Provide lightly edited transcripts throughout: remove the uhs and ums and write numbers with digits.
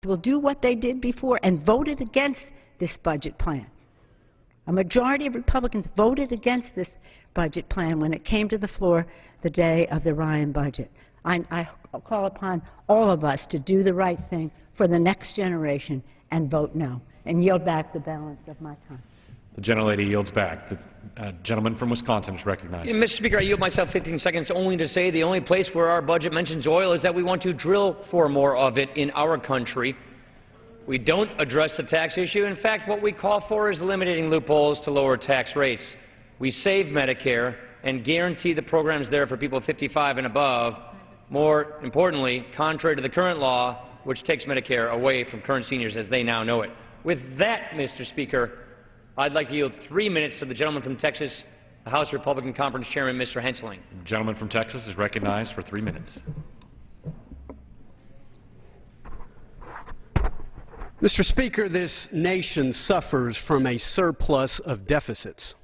will do what they did before and voted against this budget plan. A majority of Republicans voted against this budget plan when it came to the floor the day of the Ryan budget. I call upon all of us to do the right thing for the next generation and vote no, and yield back the balance of my time. The gentlelady yields back. The gentleman from Wisconsin is recognized. Mr. Speaker, I yield myself 15 seconds only to say the only place where our budget mentions oil is that we want to drill for more of it in our country. We don't address the tax issue. In fact, what we call for is eliminating loopholes to lower tax rates. We save Medicare and guarantee the programs there for people 55 and above. More importantly, contrary to the current law, which takes Medicare away from current seniors as they now know it. With that, Mr. Speaker, I'd like to yield 3 minutes to the gentleman from Texas, the House Republican Conference Chairman, Mr. Hensling. The gentleman from Texas is recognized for 3 minutes. Mr. Speaker, this nation suffers from a surplus of deficits.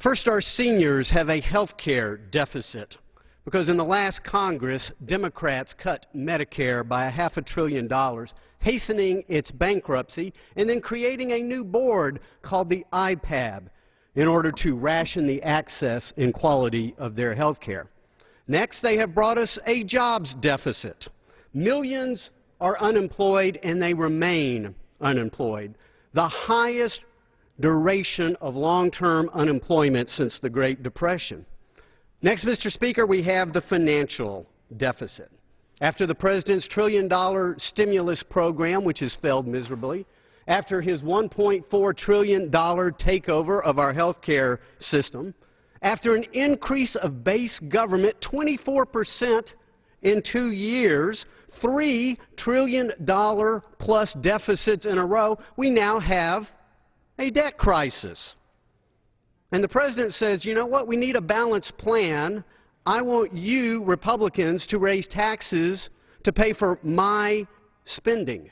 First, our seniors have a health care deficit because in the last Congress, Democrats cut Medicare by $500 billion, hastening its bankruptcy and then creating a new board called the IPAB in order to ration the access and quality of their health care. Next, they have brought us a jobs deficit. Millions are unemployed and they remain unemployed, the highest duration of long-term unemployment since the Great Depression. Next, Mr. Speaker, we have the financial deficit. After the President's trillion-dollar stimulus program, which has failed miserably, after his $1.4 trillion takeover of our health care system, after an increase of base government 24% in 2 years, $3 trillion plus deficits in a row, we now have a debt crisis. And the President says, you know what, we need a balanced plan. I want you, Republicans, to raise taxes to pay for my spending.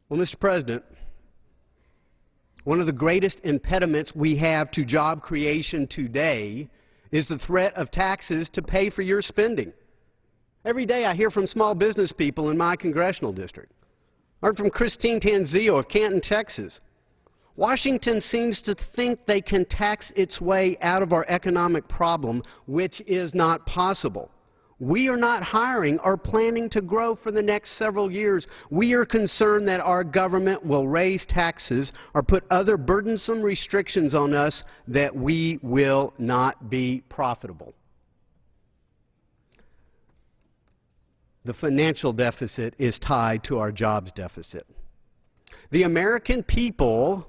Well, Mr. President, one of the greatest impediments we have to job creation today is the threat of taxes to pay for your spending. Every day I hear from small business people in my congressional district. I heard from Christine Tanzio of Canton, Texas. Washington seems to think they can tax its way out of our economic problem, which is not possible. We are not hiring or planning to grow for the next several years. We are concerned that our government will raise taxes or put other burdensome restrictions on us that we will not be profitable. The financial deficit is tied to our jobs deficit. The American people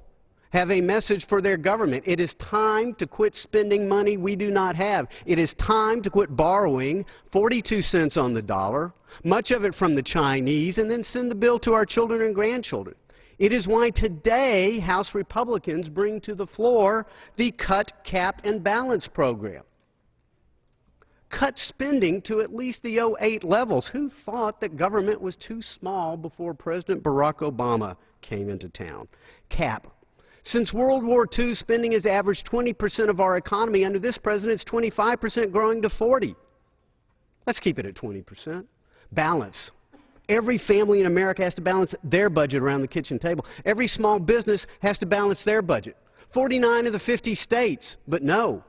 have a message for their government. It is time to quit spending money we do not have. It is time to quit borrowing 42 cents on the dollar, much of it from the Chinese, and then send the bill to our children and grandchildren. It is why today House Republicans bring to the floor the Cut, Cap, and Balance program. Cut spending to at least the 2008 levels. Who thought that government was too small before President Barack Obama came into town? Cap. Since World War II, spending has averaged 20% of our economy. Under this president, it's 25% growing to 40%. Let's keep it at 20%. Balance. Every family in America has to balance their budget around the kitchen table. Every small business has to balance their budget. 49 of the 50 states, but no.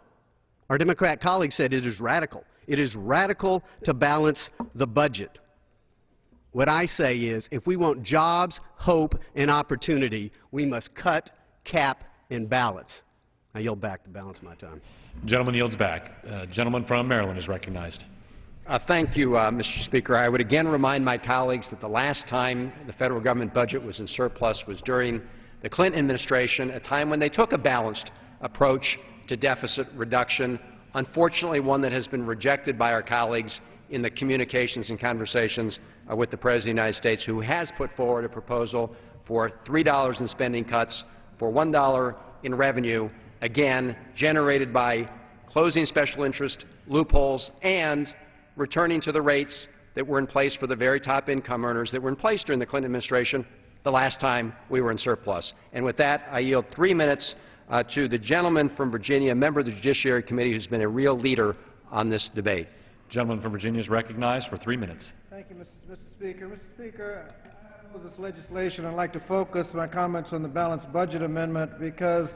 Our Democrat colleagues said it is radical. It is radical to balance the budget. What I say is, if we want jobs, hope, and opportunity, we must cut, cap, and balance. I yield back to balance my time. Gentleman yields back. Gentleman from Maryland is recognized. Thank you, Mr. Speaker. I would again remind my colleagues that the last time the federal government budget was in surplus was during the Clinton administration, a time when they took a balanced approach to deficit reduction, unfortunately one that has been rejected by our colleagues in the communications and conversations with the President of the United States, who has put forward a proposal for $3 in spending cuts, for $1 in revenue, again generated by closing special interest loopholes and returning to the rates that were in place for the very top income earners that were in place during the Clinton administration the last time we were in surplus. And with that, I yield 3 minutes to the gentleman from Virginia, a member of the Judiciary Committee who's been a real leader on this debate. Gentleman from Virginia is recognized for 3 minutes. Thank you, Mr. Speaker. Mr. Speaker, I oppose this legislation. I'd like to focus my comments on the balanced budget amendment because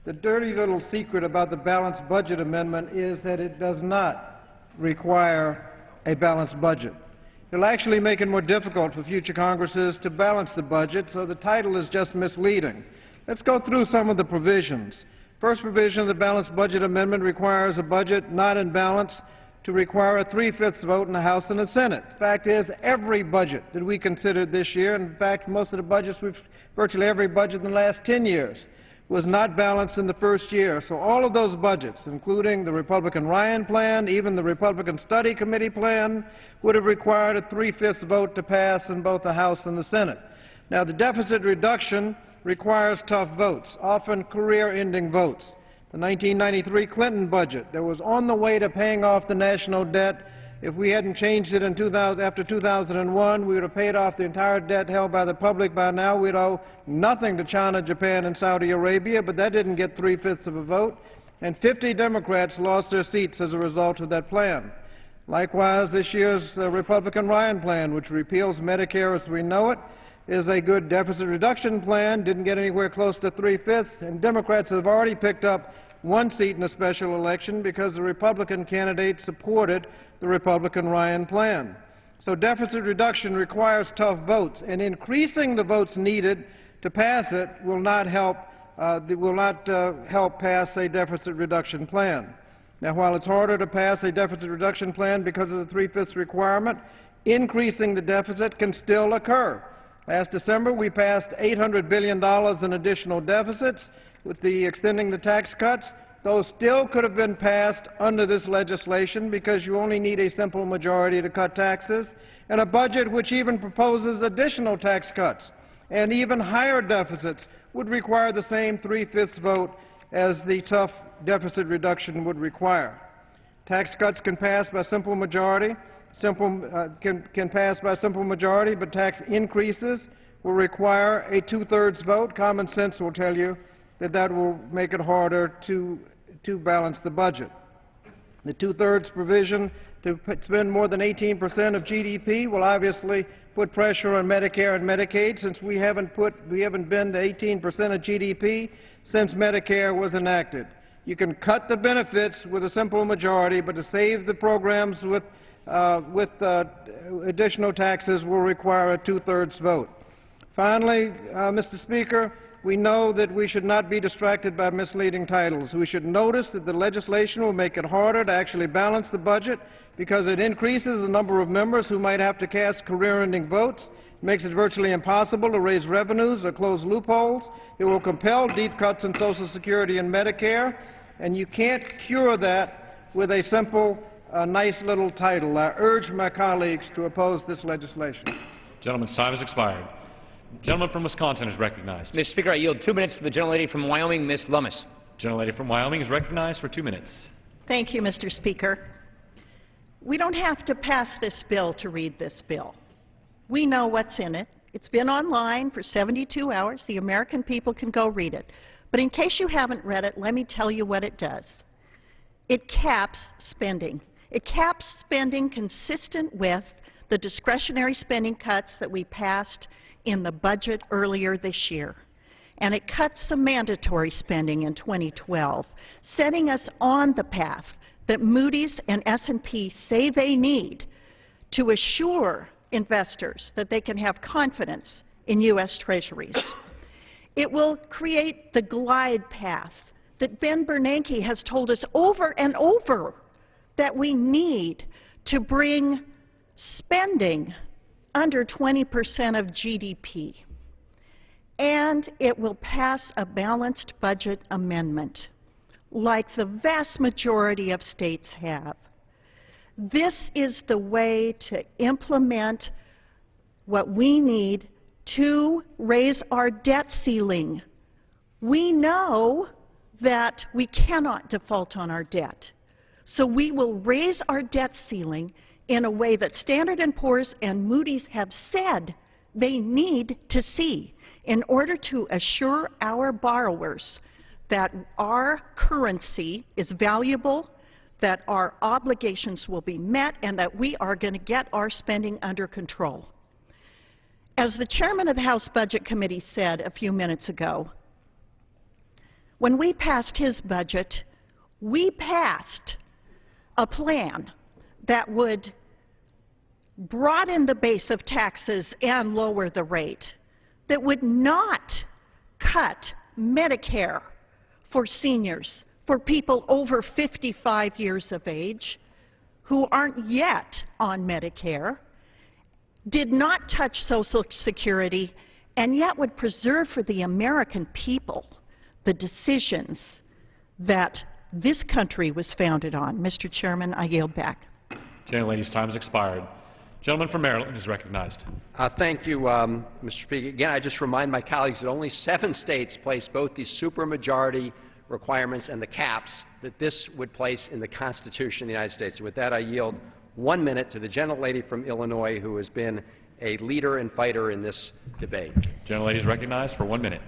the dirty little secret about the balanced budget amendment is that it does not require a balanced budget. It'll actually make it more difficult for future Congresses to balance the budget, so the title is just misleading. Let's go through some of the provisions. First provision of the balanced budget amendment requires a budget not in balance to require a 3/5 vote in the House and the Senate. The fact is, every budget that we considered this year, in fact, most of the budgets, virtually every budget in the last 10 years, was not balanced in the first year. So all of those budgets, including the Republican Ryan plan, even the Republican Study Committee plan, would have required a 3/5 vote to pass in both the House and the Senate. Now, the deficit reduction requires tough votes, often career-ending votes. The 1993 Clinton budget that was on the way to paying off the national debt, if we hadn't changed it in after 2001, we would have paid off the entire debt held by the public by now. We'd owe nothing to China, Japan, and Saudi Arabia, but that didn't get 3/5 of a vote, and 50 Democrats lost their seats as a result of that plan. Likewise, this year's Republican Ryan plan, which repeals Medicare as we know it, is a good deficit reduction plan, didn't get anywhere close to 3/5, and Democrats have already picked up one seat in a special election because the Republican candidate supported the Republican Ryan plan. So deficit reduction requires tough votes, and increasing the votes needed to pass it will not help pass a deficit reduction plan. Now, while it's harder to pass a deficit reduction plan because of the 3/5 requirement, increasing the deficit can still occur. Last December, we passed $800 billion in additional deficits with the extending the tax cuts. Those still could have been passed under this legislation because you only need a simple majority to cut taxes, and a budget which even proposes additional tax cuts and even higher deficits would require the same 3/5 vote as the tough deficit reduction would require. Tax cuts can pass by simple majority, can pass by simple majority, but tax increases will require a 2/3 vote. Common sense will tell you that that will make it harder to balance the budget. The 2/3 provision to spend more than 18% of GDP will obviously put pressure on Medicare and Medicaid, since we haven't been to 18% of GDP since Medicare was enacted. You can cut the benefits with a simple majority, but to save the programs with additional taxes will require a 2/3 vote. Finally, Mr. Speaker, we know that we should not be distracted by misleading titles. We should notice that the legislation will make it harder to actually balance the budget because it increases the number of members who might have to cast career-ending votes, makes it virtually impossible to raise revenues or close loopholes. It will compel deep cuts in Social Security and Medicare, and you can't cure that with a simple, nice little title. I urge my colleagues to oppose this legislation. Gentleman's time has expired. The gentleman from Wisconsin is recognized. Mr. Speaker, I yield 2 minutes to the gentlelady from Wyoming, Ms. Lummis. The gentlelady from Wyoming is recognized for 2 minutes. Thank you, Mr. Speaker. We don't have to pass this bill to read this bill. We know what's in it. It's been online for 72 hours. The American people can go read it. But in case you haven't read it, let me tell you what it does. It caps spending. It caps spending consistent with the discretionary spending cuts that we passed in the budget earlier this year. And it cuts some mandatory spending in 2012, setting us on the path that Moody's and S&P say they need to assure investors that they can have confidence in U.S. Treasuries. It will create the glide path that Ben Bernanke has told us over and over that we need to bring spending under 20% of GDP. And it will pass a balanced budget amendment, like the vast majority of states have. This is the way to implement what we need to raise our debt ceiling. We know that we cannot default on our debt, so we will raise our debt ceiling in a way that Standard & Poor's and Moody's have said they need to see in order to assure our borrowers that our currency is valuable, that our obligations will be met and that we are going to get our spending under control. As the chairman of the House Budget Committee said a few minutes ago, when we passed his budget, we passed a plan that would broaden the base of taxes and lower the rate, that would not cut Medicare for seniors, for people over 55 years of age who aren't yet on Medicare, did not touch Social Security, and yet would preserve for the American people the decisions that this country was founded on. Mr. Chairman, I yield back. Gentlelady's time has expired. Gentleman from Maryland is recognized. Thank you, Mr. Speaker. Again, I just remind my colleagues that only 7 states place both the supermajority requirements and the caps that this would place in the Constitution of the United States. With that, I yield 1 minute to the gentlelady from Illinois, who has been a leader and fighter in this debate. Gentlelady is recognized for 1 minute.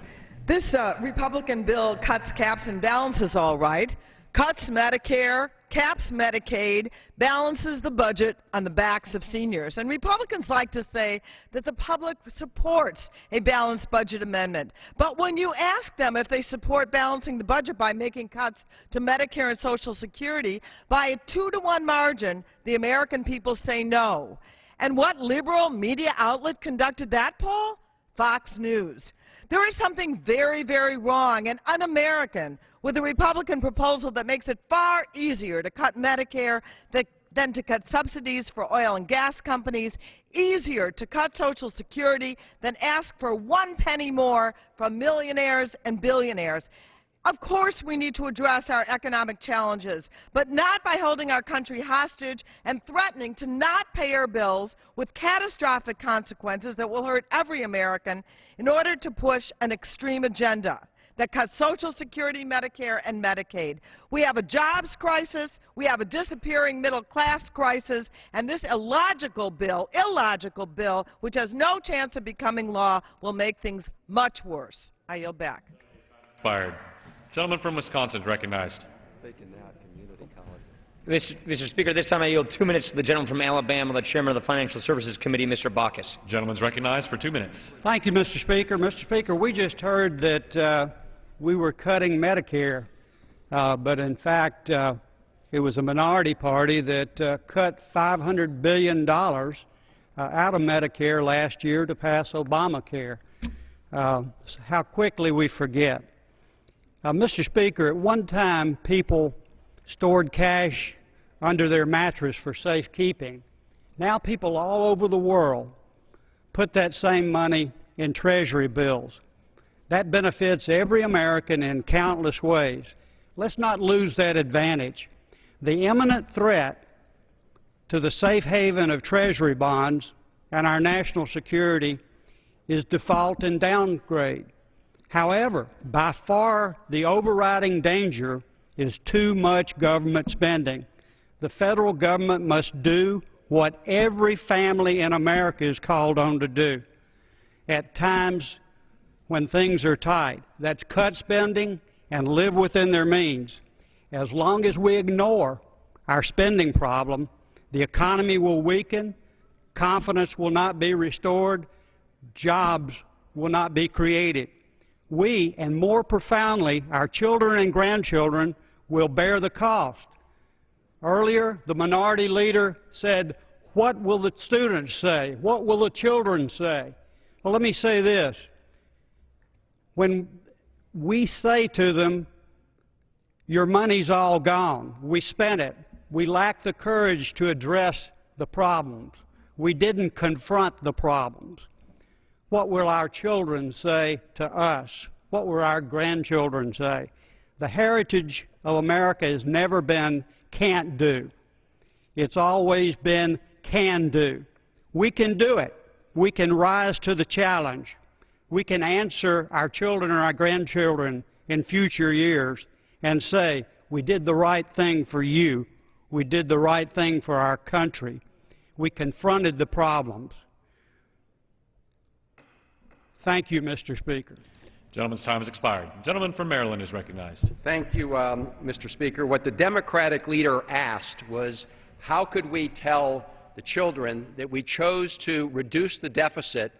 This Republican bill cuts caps and balances all right, cuts Medicare, caps Medicaid, balances the budget on the backs of seniors. And Republicans like to say that the public supports a balanced budget amendment. But when you ask them if they support balancing the budget by making cuts to Medicare and Social Security, by a 2-to-1 margin, the American people say no. And what liberal media outlet conducted that poll? Fox News. There is something very, very wrong and un-American with a Republican proposal that makes it far easier to cut Medicare than to cut subsidies for oil and gas companies, easier to cut Social Security than ask for 1 penny more from millionaires and billionaires. Of course we need to address our economic challenges, but not by holding our country hostage and threatening to not pay our bills with catastrophic consequences that will hurt every American in order to push an extreme agenda that cuts Social Security, Medicare, and Medicaid. We have a jobs crisis, we have a disappearing middle class crisis, and this illogical bill, which has no chance of becoming law, will make things much worse. I yield back. Expired. Gentleman from Wisconsin is recognized. Mr. Speaker, this time I yield 2 minutes to the gentleman from Alabama, the chairman of the Financial Services Committee, Mr. Baucus. Gentleman is recognized for 2 minutes. Thank you, Mr. Speaker. Mr. Speaker, we just heard that we were cutting Medicare, but in fact it was a minority party that cut $500 billion out of Medicare last year to pass Obamacare. How quickly we forget. Mr. Speaker, at one time people stored cash under their mattress for safekeeping. Now people all over the world put that same money in Treasury bills. That benefits every American in countless ways. Let's not lose that advantage. The imminent threat to the safe haven of Treasury bonds and our national security is default and downgrade. However, by far the overriding danger is too much government spending. The federal government must do what every family in America is called on to do at times when things are tight. That's cut spending and live within their means. As long as we ignore our spending problem, the economy will weaken, confidence will not be restored, jobs will not be created. We, and more profoundly, our children and grandchildren, will bear the cost. Earlier, the minority leader said, what will the students say? What will the children say? Well, let me say this. When we say to them, your money's all gone, we spent it, we lack the courage to address the problems. We didn't confront the problems. What will our children say to us? What will our grandchildren say? The heritage of America has never been can't do. It's always been can do. We can do it. We can rise to the challenge. We can answer our children and our grandchildren in future years and say, we did the right thing for you. We did the right thing for our country. We confronted the problems. Thank you, Mr. Speaker. Gentleman's time has expired. The gentleman from Maryland is recognized. Thank you, Mr. Speaker. What the Democratic leader asked was, how could we tell the children that we chose to reduce the deficit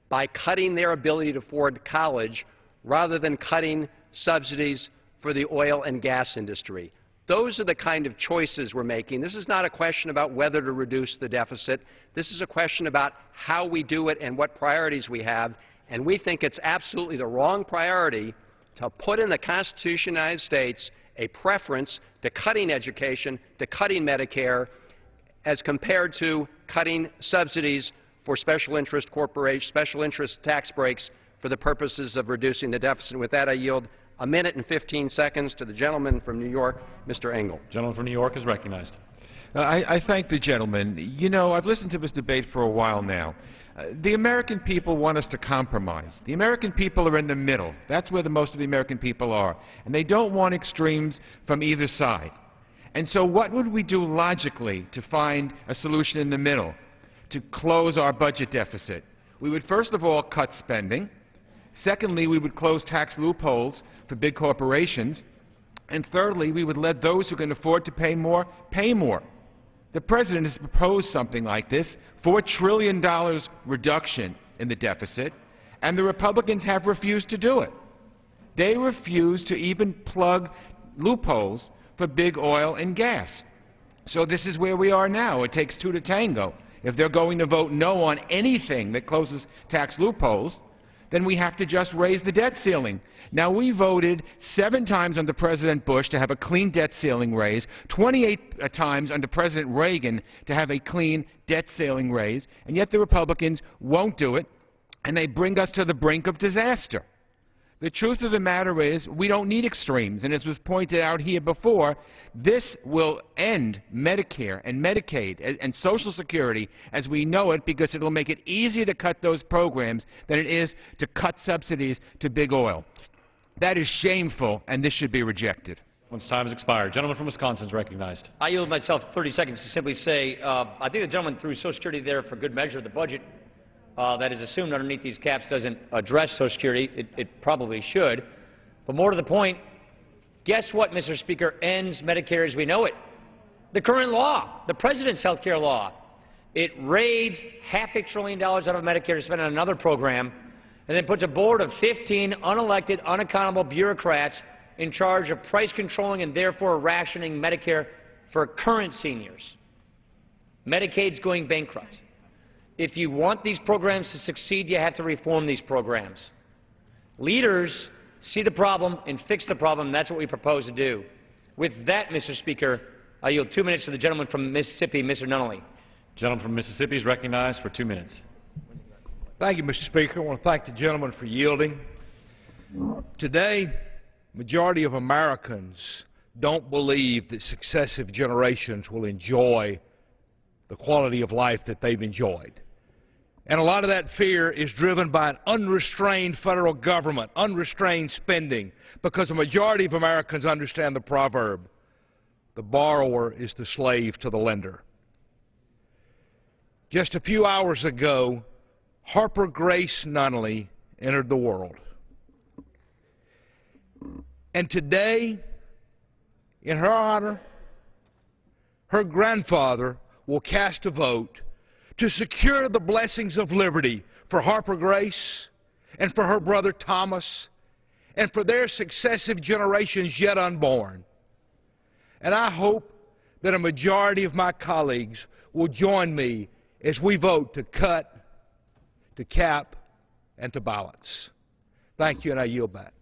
by cutting their ability to afford college rather than cutting subsidies for the oil and gas industry? Those are the kind of choices we're making. This is not a question about whether to reduce the deficit. This is a question about how we do it and what priorities we have. And we think it's absolutely the wrong priority to put in the Constitution of the United States a preference to cutting education, to cutting Medicare, as compared to cutting subsidies for special interest corporations, special interest tax breaks for the purposes of reducing the deficit. With that, I yield a minute and 15 seconds to the gentleman from New York, Mr. Engel. Gentleman from New York is recognized. I thank the gentleman. You know, I've listened to this debate for a while now. The American people want us to compromise. The American people are in the middle. That's where most of the American people are. And they don't want extremes from either side. And so what would we do logically to find a solution in the middle, to close our budget deficit? We would first of all cut spending. Secondly, we would close tax loopholes for big corporations. And thirdly, we would let those who can afford to pay more, pay more. The President has proposed something like this, $4 trillion reduction in the deficit, and the Republicans have refused to do it. They refuse to even plug loopholes for big oil and gas. So this is where we are now. It takes two to tango. If they're going to vote no on anything that closes tax loopholes, then we have to just raise the debt ceiling. Now, we voted 7 times under President Bush to have a clean debt ceiling raise, 28 times under President Reagan to have a clean debt ceiling raise, and yet the Republicans won't do it, and they bring us to the brink of disaster. The truth of the matter is we don't need extremes, and as was pointed out here before, this will end Medicare and Medicaid and Social Security as we know it, because it will make it easier to cut those programs than it is to cut subsidies to big oil. That is shameful, and this should be rejected. One's time has expired. Gentleman from Wisconsin is recognized. I yield myself 30 seconds to simply say I think the gentleman threw Social Security there for good measure. The budget that is assumed underneath these caps doesn't address Social Security. It probably should. But more to the point, guess what, Mr. Speaker, ends Medicare as we know it? The current law, the President's health care law. It raids $500 billion out of Medicare to spend on another program, and then puts a board of 15 unelected, unaccountable bureaucrats in charge of price controlling and therefore rationing Medicare for current seniors. Medicaid's going bankrupt. If you want these programs to succeed, you have to reform these programs. Leaders see the problem and fix the problem, and that's what we propose to do. With that, Mr. Speaker, I yield 2 minutes to the gentleman from Mississippi, Mr. Nunnally. Gentleman from Mississippi is recognized for 2 minutes. Thank you, Mr. Speaker. I want to thank the gentleman for yielding. Today, majority of Americans don't believe that successive generations will enjoy the quality of life that they've enjoyed. And a lot of that fear is driven by an unrestrained federal government, unrestrained spending, because a majority of Americans understand the proverb, the borrower is the slave to the lender. Just a few hours ago, Harper Grace Nunnally entered the world. And today, in her honor, her grandfather will cast a vote to secure the blessings of liberty for Harper Grace and for her brother Thomas and for their successive generations yet unborn. And I hope that a majority of my colleagues will join me as we vote to cut, to cap, and to balance. Thank you, and I yield back.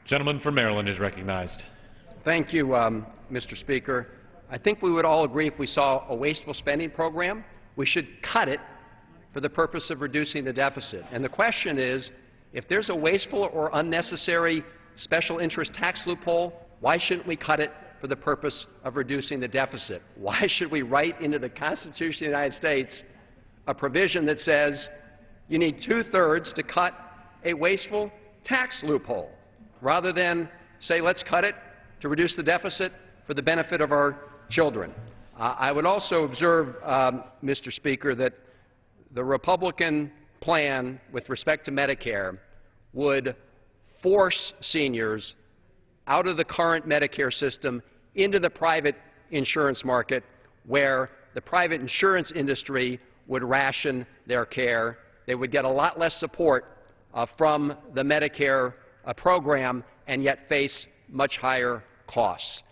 Gentleman from Maryland is recognized. Thank you, Mr. Speaker. I think we would all agree if we saw a wasteful spending program, we should cut it for the purpose of reducing the deficit. And the question is, if there's a wasteful or unnecessary special interest tax loophole, why shouldn't we cut it for the purpose of reducing the deficit? Why should we write into the Constitution of the United States a provision that says you need 2/3 to cut a wasteful tax loophole, rather than say let's cut it to reduce the deficit for the benefit of our children? I would also observe, Mr. Speaker, that the Republican plan with respect to Medicare would force seniors out of the current Medicare system into the private insurance market, where the private insurance industry would ration their care. They would get a lot less support from the Medicare program and yet face much higher costs.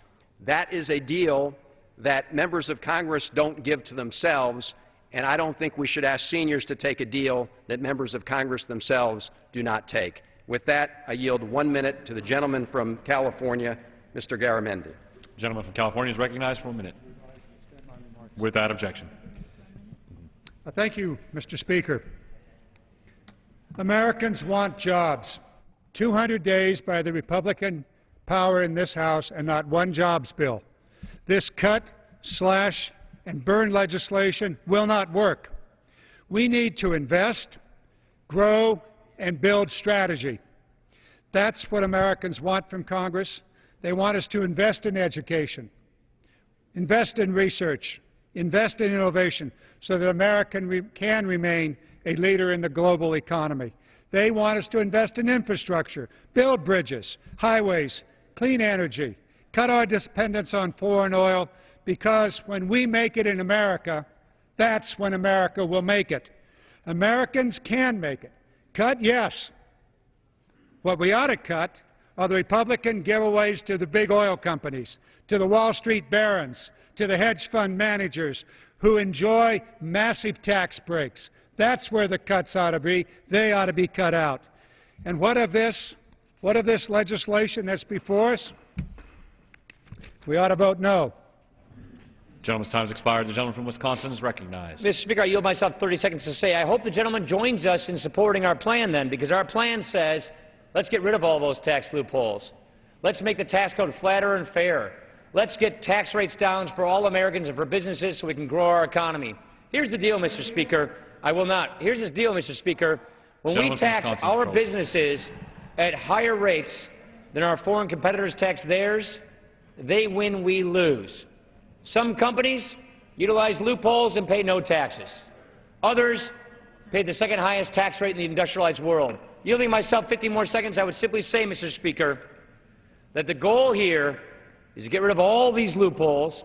That is a deal that members of Congress don't give to themselves, and I don't think we should ask seniors to take a deal that members of Congress themselves do not take. With that, I yield 1 minute to the gentleman from California, Mr. Garamendi. The gentleman from California is recognized for 1 minute. Without objection. Thank you, Mr. Speaker. Americans want jobs. 200 days by the Republican power in this House and not one jobs bill. This cut, slash, and burn legislation will not work. We need to invest, grow, and build strategy. That's what Americans want from Congress. They want us to invest in education, invest in research, invest in innovation so that America can remain a leader in the global economy. They want us to invest in infrastructure, build bridges, highways, clean energy, cut our dependence on foreign oil, because when we make it in America, that's when America will make it. Americans can make it. Cut, yes. What we ought to cut are the Republican giveaways to the big oil companies, to the Wall Street barons, to the hedge fund managers who enjoy massive tax breaks. That's where the cuts ought to be. They ought to be cut out. And what of this legislation that's before us? We ought to vote no. Gentleman's time has expired. The gentleman from Wisconsin is recognized. Mr. Speaker, I yield myself 30 seconds to say I hope the gentleman joins us in supporting our plan then, because our plan says let's get rid of all those tax loopholes. Let's make the tax code flatter and fair. Let's get tax rates down for all Americans and for businesses so we can grow our economy. Here's the deal, Mr. Speaker. I will not. Here's the deal, Mr. Speaker. When we tax our businesses at higher rates than our foreign competitors tax theirs, they win, we lose. Some companies utilize loopholes and pay no taxes. Others pay the second highest tax rate in the industrialized world. Yielding myself 50 more seconds, I would simply say, Mr. Speaker, that the goal here is to get rid of all these loopholes,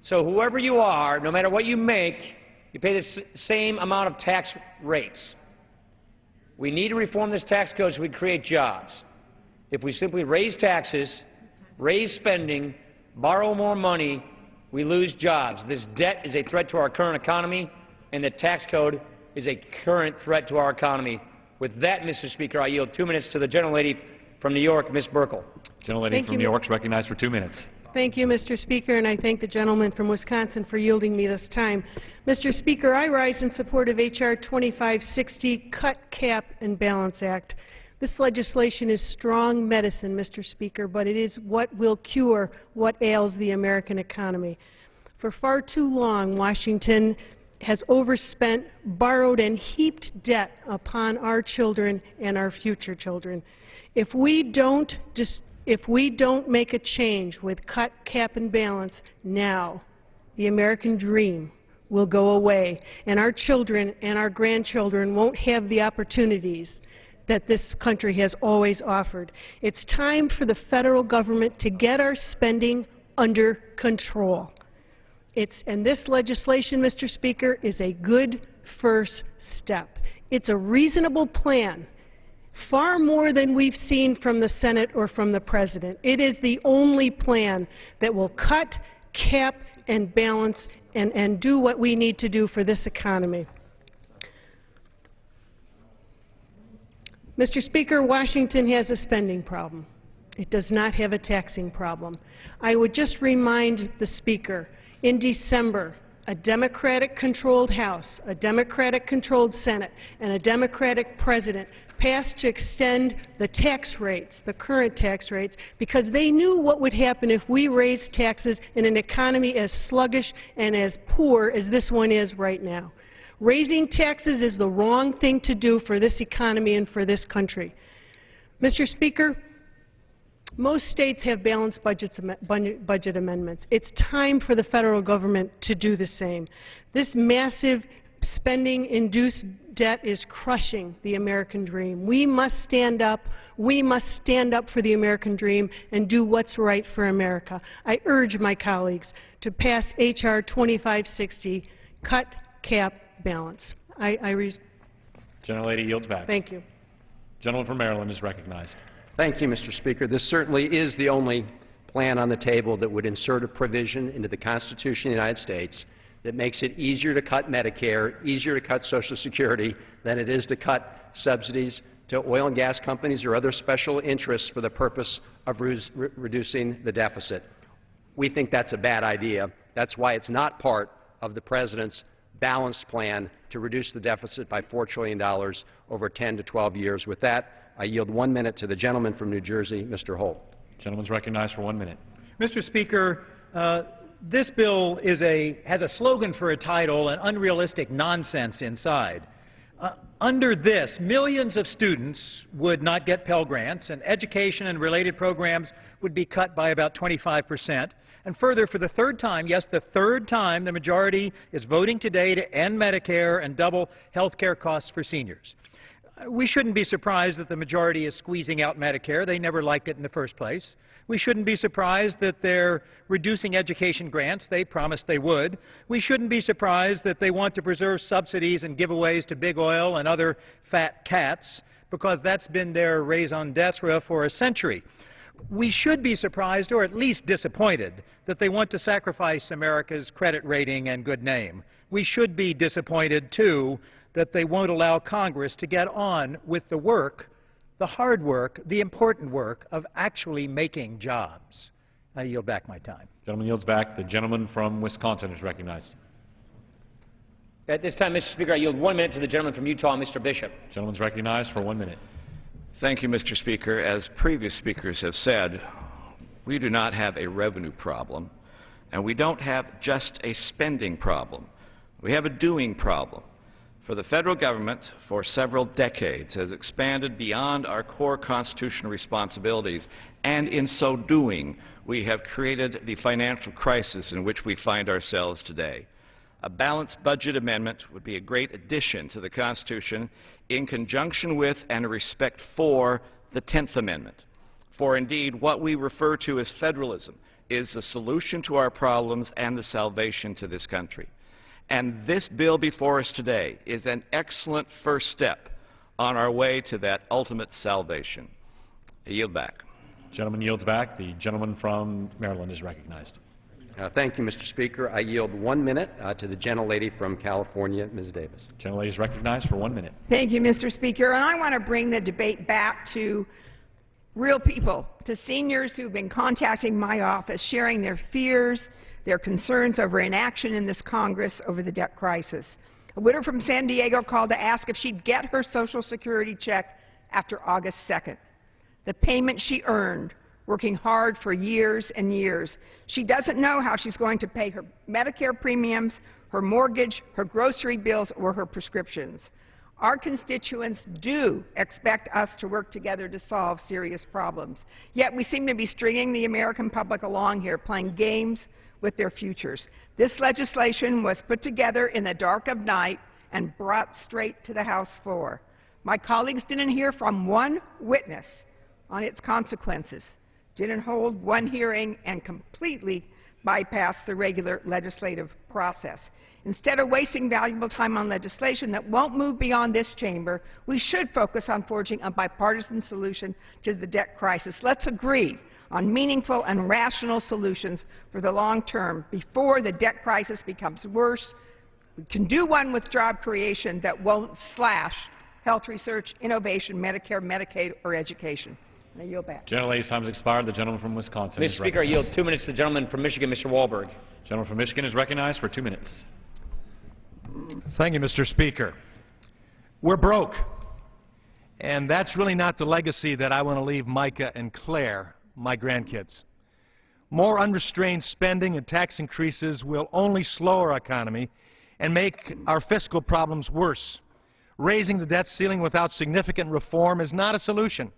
so whoever you are, no matter what you make, you pay the same amount of tax rates. We need to reform this tax code so we create jobs. If we simply raise taxes, raise spending, borrow more money, we lose jobs. This debt is a threat to our current economy, and the tax code is a current threat to our economy. With that, Mr. Speaker, I yield 2 minutes to the gentlelady from New York, Ms. Burkle. Gentlelady from New York is recognized for 2 minutes. Thank you, Mr. Speaker, and I thank the gentleman from Wisconsin for yielding me this time. Mr. Speaker, I rise in support of H.R. 2560, Cut, Cap, and Balance Act. This legislation is strong medicine, Mr. Speaker, but it is what will cure what ails the American economy. For far too long, Washington has overspent, borrowed, and heaped debt upon our children and our future children. If we don't make a change with cut, cap, and balance now, the American dream will go away, and our children and our grandchildren won't have the opportunities that this country has always offered. It's time for the federal government to get our spending under control. And this legislation, Mr. Speaker, is a good first step. It's a reasonable plan, far more than we've seen from the Senate or from the President. It is the only plan that will cut, cap, and balance and do what we need to do for this economy. Mr. Speaker, Washington has a spending problem. It does not have a taxing problem. I would just remind the Speaker, in December, a Democratic-controlled House, a Democratic-controlled Senate, and a Democratic President passed to extend the tax rates, the current tax rates, because they knew what would happen if we raised taxes in an economy as sluggish and as poor as this one is right now. Raising taxes is the wrong thing to do for this economy and for this country. Mr. Speaker, most states have balanced budget amendments. It's time for the federal government to do the same. This massive spending-induced debt is crushing the American dream. We must stand up. We must stand up for the American dream and do what's right for America. I urge my colleagues to pass H.R. 2560, cut, cap, balance. Gentlelady yields back. Thank you. Gentleman from Maryland is recognized. Thank you, Mr. Speaker. This certainly is the only plan on the table that would insert a provision into the Constitution of the United States that makes it easier to cut Medicare, easier to cut Social Security than it is to cut subsidies to oil and gas companies or other special interests for the purpose of reducing the deficit. We think that's a bad idea. That's why it's not part of the President's balanced plan to reduce the deficit by $4 trillion over 10 to 12 years. With that, I yield 1 minute to the gentleman from New Jersey, Mr. Holt. Gentleman's recognized for 1 minute. Mr. Speaker, this bill has a slogan for a title and unrealistic nonsense inside. Under this, millions of students would not get Pell Grants, and education and related programs would be cut by about 25%. And further, for the third time, yes, the third time, the majority is voting today to end Medicare and double health care costs for seniors. We shouldn't be surprised that the majority is squeezing out Medicare. They never liked it in the first place. We shouldn't be surprised that they're reducing education grants. They promised they would. We shouldn't be surprised that they want to preserve subsidies and giveaways to big oil and other fat cats, because that's been their raison d'etre for a century. We should be surprised, or at least disappointed, that they want to sacrifice America's credit rating and good name. We should be disappointed, too, that they won't allow Congress to get on with the work, the hard work, the important work of actually making jobs. I yield back my time. Gentleman yields back. The gentleman from Wisconsin is recognized. At this time, Mr. Speaker, I yield 1 minute to the gentleman from Utah, Mr. Bishop. Gentleman's recognized for 1 minute. Thank you, Mr. Speaker. As previous speakers have said, we do not have a revenue problem, and we don't have just a spending problem. We have a doing problem. For the federal government, for several decades, has expanded beyond our core constitutional responsibilities, and in so doing, we have created the financial crisis in which we find ourselves today. A balanced budget amendment would be a great addition to the Constitution in conjunction with and respect for the 10th Amendment. For indeed, what we refer to as federalism is the solution to our problems and the salvation to this country. And this bill before us today is an excellent first step on our way to that ultimate salvation. I yield back. Gentleman yields back. The gentleman from Maryland is recognized. Thank you, Mr. Speaker. I yield 1 minute to the gentlelady from California, Ms. Davis. Gentlelady is recognized for 1 minute. Thank you, Mr. Speaker. And I want to bring the debate back to real people, to seniors who've been contacting my office, sharing their fears, their concerns over inaction in this Congress over the debt crisis. A widow from San Diego called to ask if she'd get her Social Security check after August 2nd. The payment she earned, working hard for years and years. She doesn't know how she's going to pay her Medicare premiums, her mortgage, her grocery bills, or her prescriptions. Our constituents do expect us to work together to solve serious problems. Yet we seem to be stringing the American public along here, playing games with their futures. This legislation was put together in the dark of night and brought straight to the House floor. My colleagues didn't hear from one witness on its consequences, didn't hold one hearing, and completely bypassed the regular legislative process. Instead of wasting valuable time on legislation that won't move beyond this chamber, we should focus on forging a bipartisan solution to the debt crisis. Let's agree on meaningful and rational solutions for the long term before the debt crisis becomes worse. We can do one with job creation that won't slash health research, innovation, Medicare, Medicaid, or education. I yield back. Gentlelady's time has expired. The gentleman from Wisconsin Mr. Speaker, I yield 2 minutes to the gentleman from Michigan, Mr. Walberg. Gentleman from Michigan is recognized for 2 minutes. Thank you, Mr. Speaker. We're broke, and that's really not the legacy that I want to leave Micah and Claire, my grandkids. More unrestrained spending and tax increases will only slow our economy and make our fiscal problems worse. Raising the debt ceiling without significant reform is not a solution.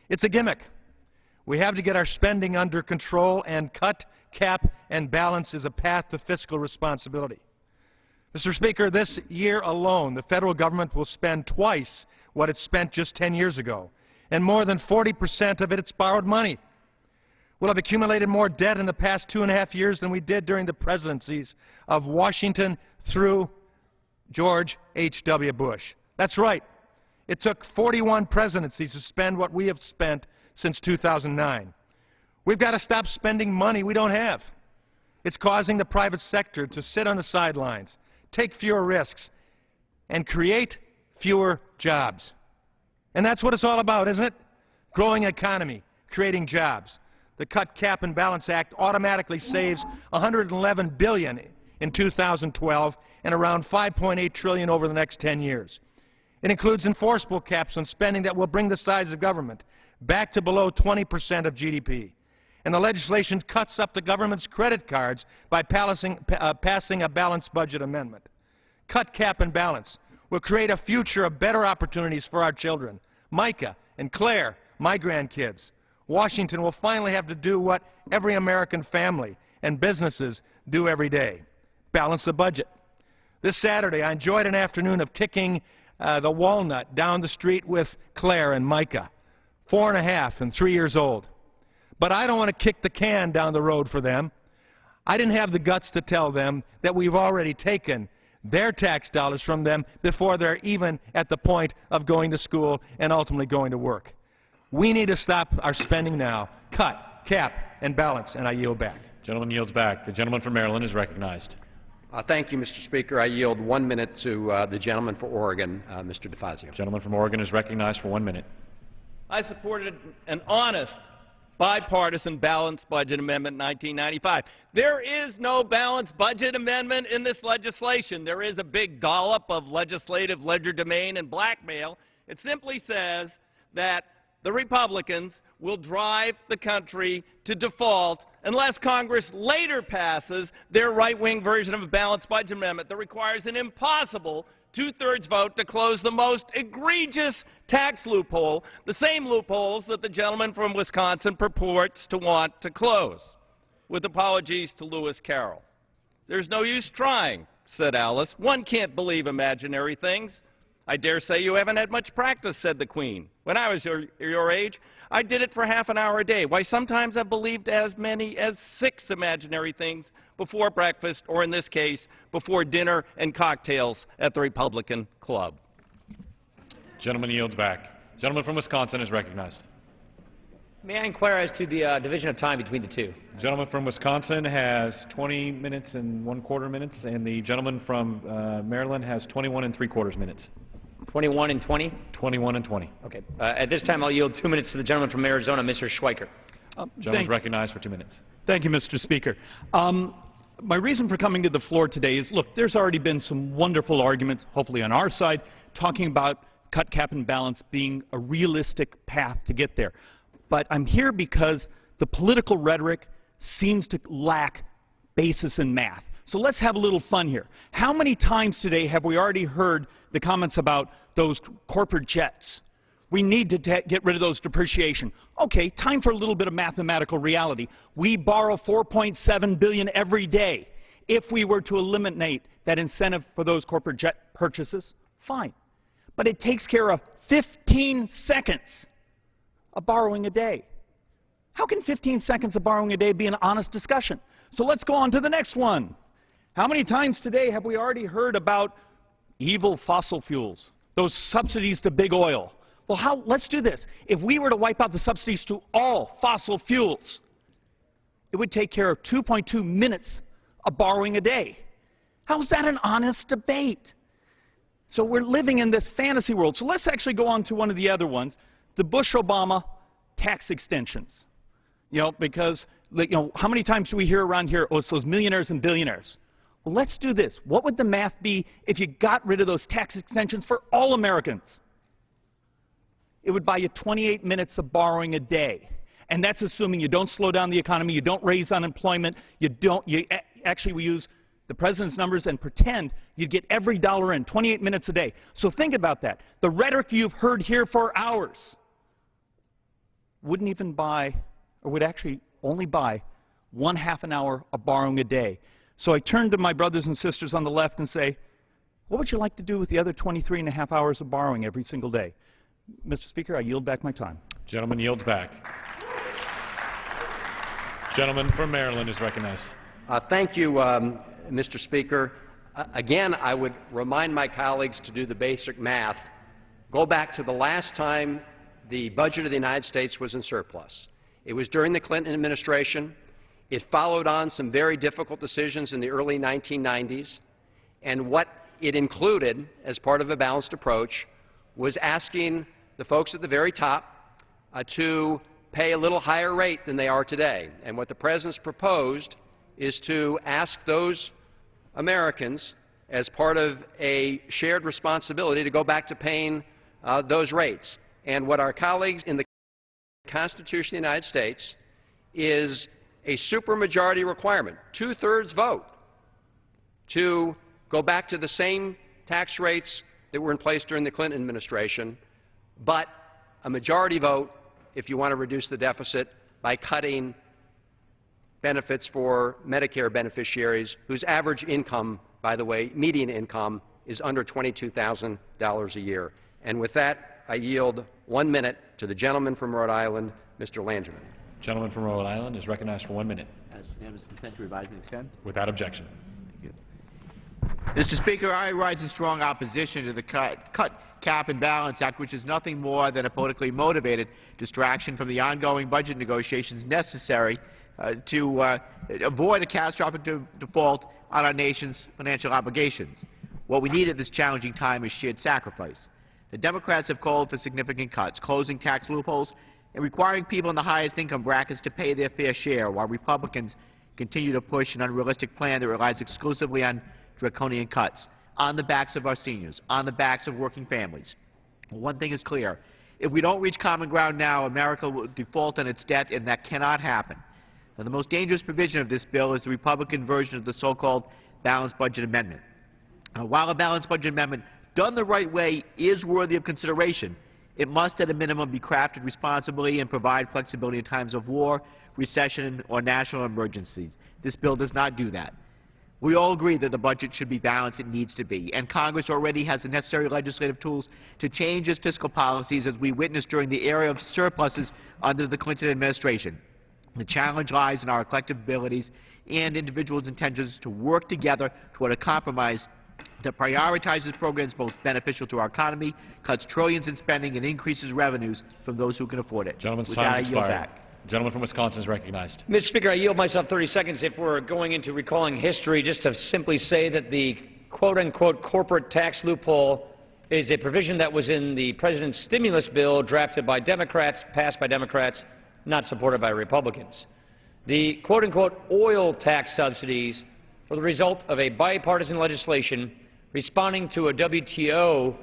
It's a gimmick. We have to get our spending under control, and cut, cap, and balance is a path to fiscal responsibility. Mr. Speaker, this year alone, the federal government will spend twice what it spent just 10 years ago, and more than 40% of it's borrowed money. We'll have accumulated more debt in the past 2.5 years than we did during the presidencies of Washington through George H.W. Bush. That's right. It took 41 presidencies to spend what we have spent since 2009. We've got to stop spending money we don't have. It's causing the private sector to sit on the sidelines, take fewer risks, and create fewer jobs. And that's what it's all about, isn't it? Growing economy, creating jobs. The Cut, Cap, and Balance Act automatically saves $111 billion in 2012 and around $5.8 trillion over the next 10 years. It includes enforceable caps on spending that will bring the size of government back to below 20% of GDP. And the legislation cuts up the government's credit cards by passing a balanced budget amendment. Cut, Cap, and Balance will create a future of better opportunities for our children. Micah and Claire, my grandkids. Washington will finally have to do what every American family and businesses do every day: balance the budget. This Saturday, I enjoyed an afternoon of kicking the walnut down the street with Claire and Micah, 4.5 and 3 years old. But I don't want to kick the can down the road for them. I didn't have the guts to tell them that we've already taken their tax dollars from them before they're even at the point of going to school and ultimately going to work. We need to stop our spending now. Cut, cap, and balance, and I yield back. Gentleman yields back. The gentleman from Maryland is recognized. Thank you, Mr. Speaker. I yield 1 minute to the gentleman for Oregon, Mr. DeFazio. Gentleman from Oregon is recognized for 1 minute. I supported an honest, bipartisan balanced budget amendment in 1995. There is no balanced budget amendment in this legislation. There is a big dollop of legislative legerdemain and blackmail. It simply says that the Republicans will drive the country to default unless Congress later passes their right-wing version of a balanced budget amendment that requires an impossible two-thirds vote to close the most egregious tax loophole, the same loopholes that the gentleman from Wisconsin purports to want to close. With apologies to Lewis Carroll. "There's no use trying," said Alice. "One can't believe imaginary things." "I dare say you haven't had much practice," said the Queen. "When I was your age, I did it for half an hour a day. Why, sometimes I've believed as many as 6 imaginary things before breakfast, or in this case, before dinner and cocktails at the Republican Club." Gentleman yields back. Gentleman from Wisconsin is recognized. May I inquire as to the division of time between the two? Gentleman from Wisconsin has 20 minutes and 1/4 minutes, and the gentleman from Maryland has 21 3/4 minutes. 21 and 20? 21 and 20. Okay. At this time, I'll yield 2 minutes to the gentleman from Arizona, Mr. Schweiker. Gentleman is recognized for 2 minutes. Thank you, Mr. Speaker. My reason for coming to the floor today is, look, there's already been some wonderful arguments, hopefully on our side, talking about cut, cap, and balance being a realistic path to get there. But I'm here because the political rhetoric seems to lack basis in math. So let's have a little fun here. How many times today have we already heard the comments about those corporate jets? We need to get rid of those depreciation. Okay, time for a little bit of mathematical reality. We borrow $4.7 billion every day. If we were to eliminate that incentive for those corporate jet purchases, fine. But it takes care of 15 seconds of borrowing a day. How can 15 seconds of borrowing a day be an honest discussion? So let's go on to the next one. How many times today have we already heard about evil fossil fuels, those subsidies to big oil? Well, let's do this. If we were to wipe out the subsidies to all fossil fuels, it would take care of 2.2 minutes of borrowing a day. How is that an honest debate? So we're living in this fantasy world. So let's actually go on to one of the other ones, the Bush-Obama tax extensions. You know, because, how many times do we hear around here, oh, it's those millionaires and billionaires? Well, let's do this. What would the math be if you got rid of those tax extensions for all Americans? It would buy you 28 minutes of borrowing a day. And that's assuming you don't slow down the economy, you don't raise unemployment, actually we use the president's numbers and pretend you'd get every dollar in, 28 minutes a day. So think about that. The rhetoric you've heard here for hours wouldn't even buy, or would actually only buy 1/2 an hour of borrowing a day. So I turn to my brothers and sisters on the left and say, what would you like to do with the other 23.5 hours of borrowing every single day? Mr. Speaker, I yield back my time. Gentleman yields back. Gentleman from Maryland is recognized. Thank you, Mr. Speaker. Again, I would remind my colleagues to do the basic math. Go back to the last time the budget of the United States was in surplus. It was during the Clinton administration. It followed on some very difficult decisions in the early 1990s. And what it included, as part of a balanced approach, was asking the folks at the very top to pay a little higher rate than they are today. And what the President's proposed is to ask those Americans, as part of a shared responsibility, to go back to paying those rates. And what our colleagues in the Constitution of the United States is a supermajority requirement, 2/3 vote, to go back to the same tax rates that were in place during the Clinton administration, but a majority vote if you want to reduce the deficit by cutting benefits for Medicare beneficiaries whose average income, by the way, median income, is under $22,000 a year. And with that, I yield 1 minute to the gentleman from Rhode Island, Mr. Langerman. Gentleman from Rhode Island is recognized for 1 minute. As unanimous consent to revise and extend? Without objection. Mr. Speaker, I rise in strong opposition to the Cut, Cap, and Balance Act, which is nothing more than a politically motivated distraction from the ongoing budget negotiations necessary to avoid a catastrophic default on our nation's financial obligations. What we need at this challenging time is shared sacrifice. The Democrats have called for significant cuts, closing tax loopholes and requiring people in the highest income brackets to pay their fair share, while Republicans continue to push an unrealistic plan that relies exclusively on draconian cuts on the backs of our seniors, on the backs of working families. One thing is clear. If we don't reach common ground now, America will default on its debt, and that cannot happen. Now, the most dangerous provision of this bill is the Republican version of the so-called balanced budget amendment. While a balanced budget amendment done the right way is worthy of consideration, it must at a minimum be crafted responsibly and provide flexibility in times of war, recession, or national emergencies. This bill does not do that. We all agree that the budget should be balanced. It needs to be. And Congress already has the necessary legislative tools to change its fiscal policies, as we witnessed during the era of surpluses under the Clinton administration. The challenge lies in our collective abilities and individuals' intentions to work together toward a compromise that prioritizes programs both beneficial to our economy, cuts trillions in spending, and increases revenues from those who can afford it. Gentleman's With that, I time yield expired. back. Gentleman from Wisconsin is recognized. Mr. Speaker, I yield myself 30 seconds. If we're going into recalling history, just to simply say that the quote-unquote corporate tax loophole is a provision that was in the President's stimulus bill drafted by Democrats, passed by Democrats, not supported by Republicans. The quote-unquote oil tax subsidies were the result of a bipartisan legislation responding to a WTO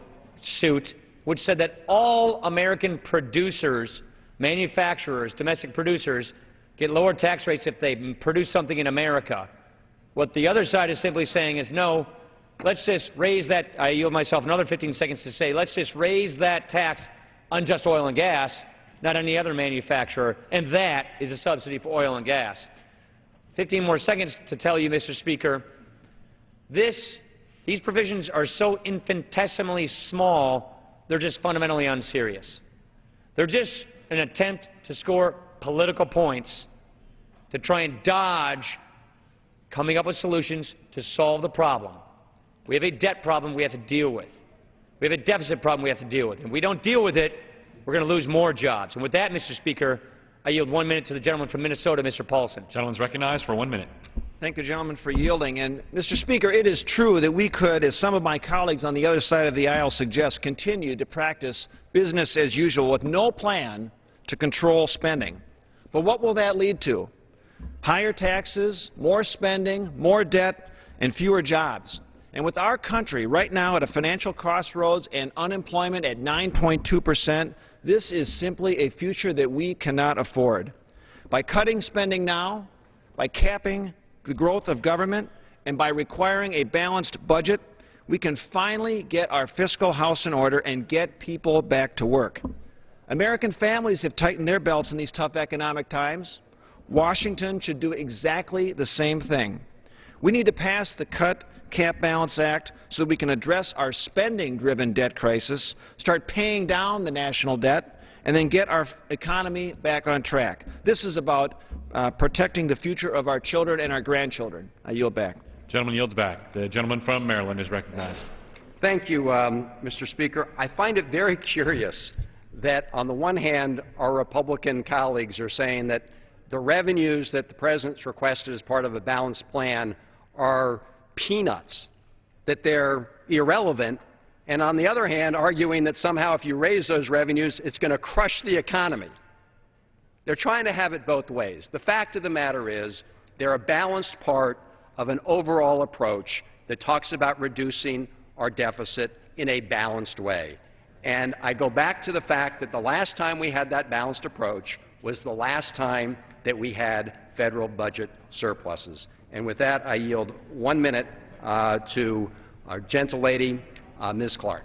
suit which said that all American producers, manufacturers, domestic producers, get lower tax rates if they produce something in America. What the other side is simply saying is, no, let's just raise that. I yield myself another 15 seconds to say, let's just raise that tax on just oil and gas, not any other manufacturer, and that is a subsidy for oil and gas. 15 more seconds to tell you, Mr. Speaker, these provisions are so infinitesimally small, they're just fundamentally unserious. They're just an attempt to score political points to try and dodge coming up with solutions to solve the problem. We have a debt problem we have to deal with. We have a deficit problem we have to deal with. And if we don't deal with it, we're going to lose more jobs. And with that, Mr. Speaker, I yield 1 minute to the gentleman from Minnesota, Mr. Paulson. Gentleman's recognized for 1 minute. Thank the gentleman for yielding. And, Mr. Speaker, it is true that we could, as some of my colleagues on the other side of the aisle suggest, continue to practice business as usual with no plan to control spending. But what will that lead to? Higher taxes, more spending, more debt, and fewer jobs. And with our country right now at a financial crossroads and unemployment at 9.2%, this is simply a future that we cannot afford. By cutting spending now, by capping the growth of government, and by requiring a balanced budget, we can finally get our fiscal house in order and get people back to work. American families have tightened their belts in these tough economic times. Washington should do exactly the same thing. We need to pass the Cut, Cap, Balance Act so we can address our spending-driven debt crisis, start paying down the national debt, and then get our economy back on track. This is about protecting the future of our children and our grandchildren. I yield back. Gentleman yields back. The gentleman from Maryland is recognized. Thank you, Mr. Speaker. I find it very curious that, on the one hand, our Republican colleagues are saying that the revenues that the President's requested as part of a balanced plan are peanuts, that they're irrelevant, and on the other hand, arguing that somehow if you raise those revenues, it's going to crush the economy. They're trying to have it both ways. The fact of the matter is they're a balanced part of an overall approach that talks about reducing our deficit in a balanced way. And I go back to the fact that the last time we had that balanced approach was the last time that we had federal budget surpluses. And with that, I yield 1 minute to our gentlelady, Ms. Clark.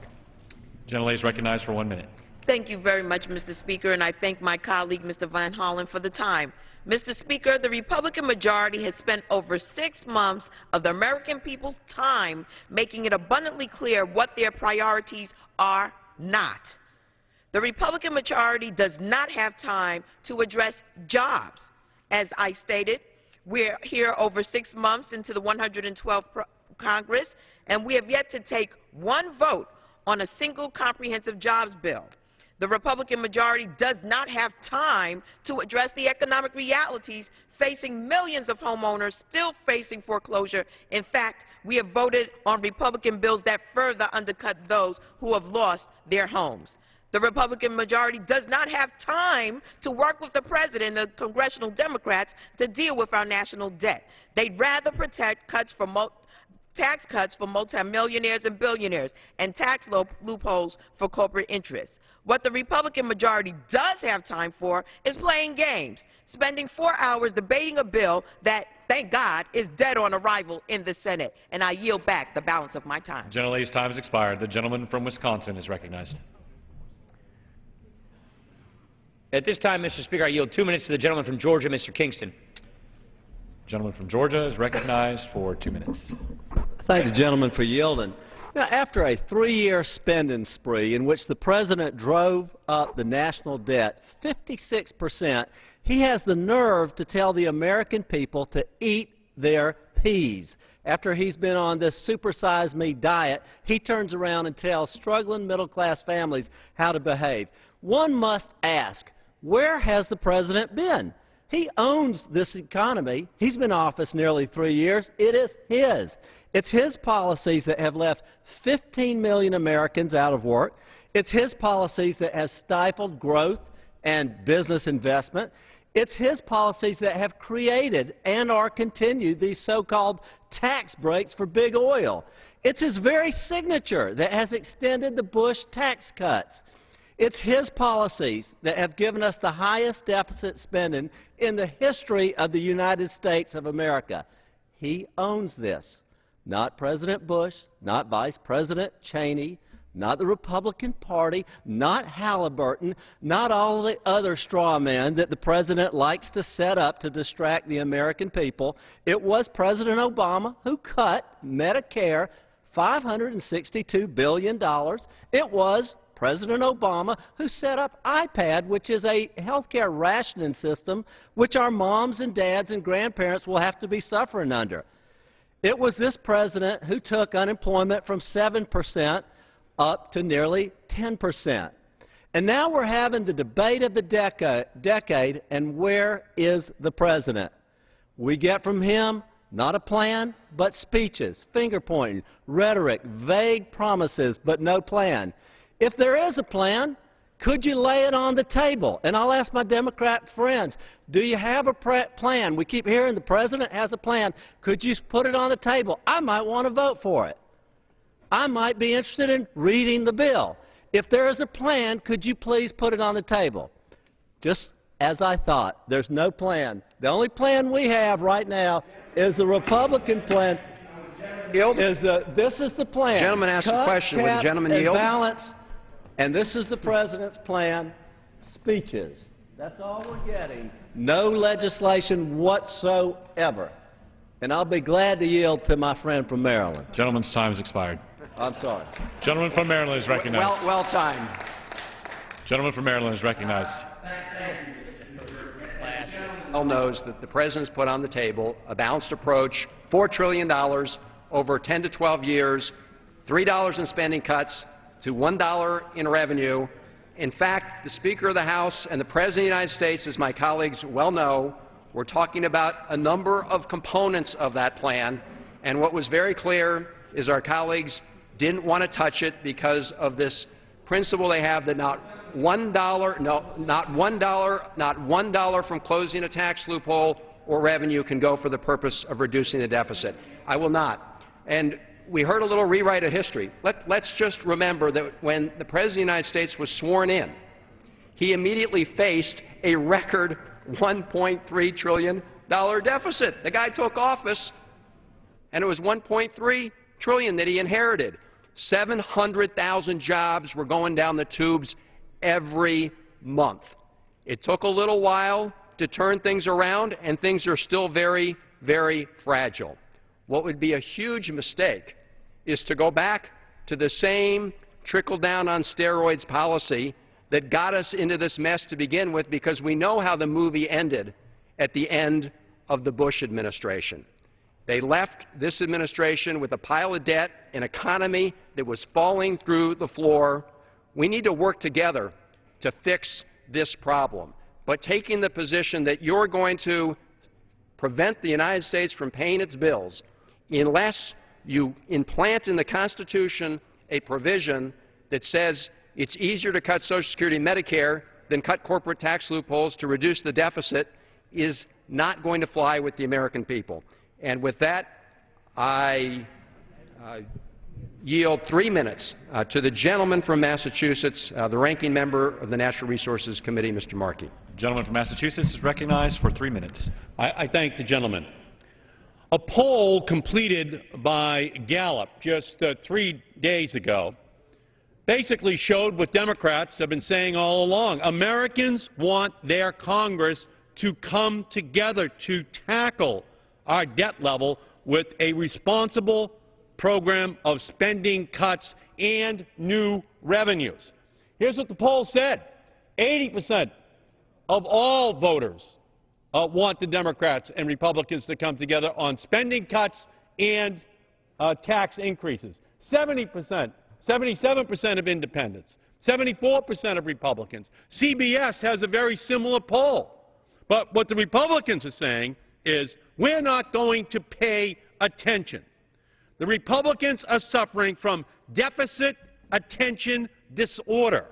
Gentlelady is recognized for 1 minute. Thank you very much, Mr. Speaker, and I thank my colleague, Mr. Van Hollen, for the time. Mr. Speaker, the Republican majority has spent over 6 months of the American people's time making it abundantly clear what their priorities are not. The Republican majority does not have time to address jobs. As I stated, we're here over 6 months into the 112th Congress, and we have yet to take one vote on a single comprehensive jobs bill. The Republican majority does not have time to address the economic realities facing millions of homeowners still facing foreclosure. In fact, we have voted on Republican bills that further undercut those who have lost their homes. The Republican majority does not have time to work with the President and the congressional Democrats to deal with our national debt. They'd rather protect tax cuts for multimillionaires and billionaires and tax loopholes for corporate interests. What the Republican majority does have time for is playing games, spending 4 hours debating a bill that, thank God, is dead on arrival in the Senate. And I yield back the balance of my time. Gentlelady's time has expired. The gentleman from Wisconsin is recognized. At this time, Mr. Speaker, I yield 2 minutes to the gentleman from Georgia, Mr. Kingston. Gentleman from Georgia is recognized for 2 minutes. Thank the gentleman for yielding. Now, after a 3-year spending spree in which the President drove up the national debt 56%, he has the nerve to tell the American people to eat their peas. After he's been on this supersize me diet, he turns around and tells struggling middle-class families how to behave. One must ask, where has the President been? He owns this economy. He's been in office nearly 3 years. It is his. It's his policies that have left 15 million Americans out of work. It's his policies that have stifled growth and business investment. It's his policies that have created and are continued these so-called tax breaks for big oil. It's his very signature that has extended the Bush tax cuts. It's his policies that have given us the highest deficit spending in the history of the United States of America. He owns this. Not President Bush, not Vice President Cheney, not the Republican Party, not Halliburton, not all the other straw men that the President likes to set up to distract the American people. It was President Obama who cut Medicare $562 billion. It was President Obama who set up IPAD, which is a health care rationing system which our moms and dads and grandparents will have to be suffering under. It was this President who took unemployment from 7% up to nearly 10%. And now we're having the debate of the decade, and where is the President? We get from him not a plan, but speeches, finger-pointing, rhetoric, vague promises, but no plan. If there is a plan, could you lay it on the table? And I'll ask my Democrat friends, do you have a plan? We keep hearing the President has a plan. Could you put it on the table? I might want to vote for it. I might be interested in reading the bill. If there is a plan, could you please put it on the table? Just as I thought, there's no plan. The only plan we have right now is the Republican plan. This is the plan. The gentleman asked a question. Would the gentleman yield? Balance. And this is the President's plan, speeches. That's all we're getting. No legislation whatsoever. And I'll be glad to yield to my friend from Maryland. Gentleman's time has expired. I'm sorry. Gentleman from Maryland is recognized. Well timed. Gentleman from Maryland is recognized. Well knows that the President's put on the table a balanced approach, $4 trillion over 10 to 12 years, $3 in spending cuts to $1 in revenue. In fact, the Speaker of the House and the President of the United States, as my colleagues well know, were talking about a number of components of that plan, and what was very clear is our colleagues didn't want to touch it because of this principle they have that not $1 from closing a tax loophole or revenue can go for the purpose of reducing the deficit. I will not. And we heard a little rewrite of history. Let's just remember that when the President of the United States was sworn in, he immediately faced a record $1.3 trillion deficit. The guy took office, and it was $1.3 trillion that he inherited. 700,000 jobs were going down the tubes every month. It took a little while to turn things around, and things are still very, very fragile. What would be a huge mistake is to go back to the same trickle-down on steroids policy that got us into this mess to begin with, because we know how the movie ended at the end of the Bush administration. They left this administration with a pile of debt, an economy that was falling through the floor. We need to work together to fix this problem. But taking the position that you're going to prevent the United States from paying its bills unless you implant in the Constitution a provision that says it's easier to cut Social Security and Medicare than cut corporate tax loopholes to reduce the deficit is not going to fly with the American people. And with that, I yield 3 minutes to the gentleman from Massachusetts, the ranking member of the Natural Resources Committee, Mr. Markey. The gentleman from Massachusetts is recognized for 3 minutes. I thank the gentleman. A poll completed by Gallup just 3 days ago basically showed what Democrats have been saying all along. Americans want their Congress to come together to tackle our debt level with a responsible program of spending cuts and new revenues. Here's what the poll said. 80% of all voters want the Democrats and Republicans to come together on spending cuts and tax increases. 70%, 77% of independents, 74% of Republicans. CBS has a very similar poll. But what the Republicans are saying is we're not going to pay attention. The Republicans are suffering from deficit attention disorder.